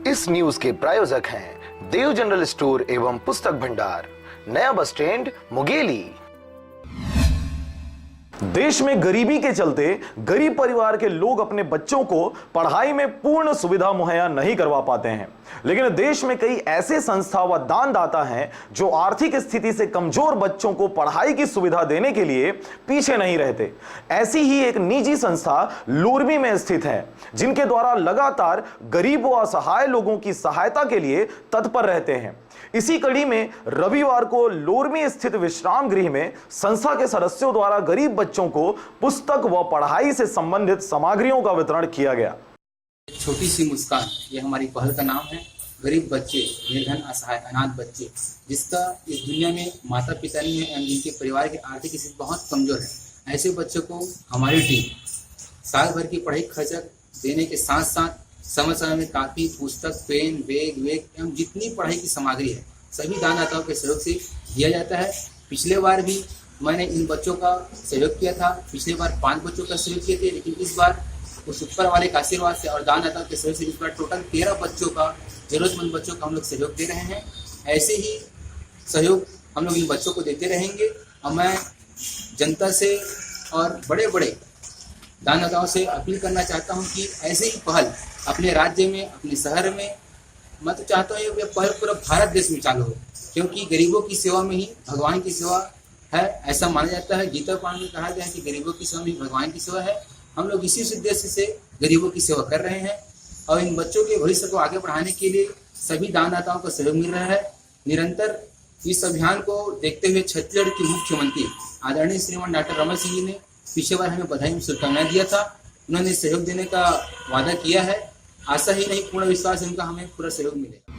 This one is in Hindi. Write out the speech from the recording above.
इस न्यूज के प्रायोजक हैं देव जनरल स्टोर एवं पुस्तक भंडार, नया बस स्टैंड, मुंगेली। देश में गरीबी के चलते गरीब परिवार के लोग अपने बच्चों को पढ़ाई में पूर्ण सुविधा मुहैया नहीं करवा पाते हैं, लेकिन देश में कई ऐसे संस्था व दानदाता हैं जो आर्थिक स्थिति से कमजोर बच्चों को पढ़ाई की सुविधा देने के लिए पीछे नहीं रहते। ऐसी ही एक निजी संस्था लोरमी में स्थित है, जिनके द्वारा लगातार गरीब व असहाय लोगों की सहायता के लिए तत्पर रहते हैं। इसी कड़ी में रविवार को लोरमी स्थित विश्राम गृह में संस्था के सदस्यों द्वारा गरीब बच्चों को पुस्तक व पढ़ाई से संबंधित सामग्रियों का वितरण किया गया। छोटी सी मुस्कान, ये हमारी पहल का नाम है। गरीब बच्चे, निर्धन, असहाय, अनाथ बच्चे, जिसका इस दुनिया में माता पिता नहीं है, जिनके परिवार की आर्थिक स्थिति बहुत कमजोर है, ऐसे बच्चों को हमारी टीम साल भर की पढ़ाई खर्चा देने के साथ साथ समय समय में कापी, पुस्तक, पेन, बैग एवं जितनी पढ़ाई की सामग्री है सभी दानदाताओं के सहयोग से दिया जाता है। पिछले बार भी मैंने इन बच्चों का सहयोग किया था। पिछले बार 5 बच्चों का सहयोग किए थे, लेकिन इस बार उस ऊपर वाले के आशीर्वाद से और दानदाताओं के सहयोग से इस बार टोटल 13 बच्चों का, जरूरतमंद बच्चों का हम लोग सहयोग दे रहे हैं। ऐसे ही सहयोग हम लोग इन बच्चों को देते रहेंगे और मैं जनता से और बड़े बड़े दानदाताओं से अपील करना चाहता हूं कि ऐसे ही पहल अपने राज्य में, अपने शहर में, मैं तो चाहता हूँ ये पहल पूरा भारत देश में चालू हो, क्योंकि गरीबों की सेवा में ही भगवान की सेवा है, ऐसा माना जाता है। गीता पाठ में कहा गया है कि गरीबों की सेवा में ही भगवान की सेवा है। हम लोग इसी उद्देश्य से गरीबों की सेवा कर रहे हैं और इन बच्चों के भविष्य को आगे बढ़ाने के लिए सभी दानदाताओं का सहयोग मिल रहा है। निरंतर इस अभियान को देखते हुए छत्तीसगढ़ के मुख्यमंत्री आदरणीय श्रीमान डॉक्टर रमन सिंह जी ने पिछले बार हमें बधाई और शुभकामनाएं दिया था। उन्होंने सहयोग देने का वादा किया है। आशा ही नहीं, पूर्ण विश्वास है उनका हमें पूरा सहयोग मिलेगा।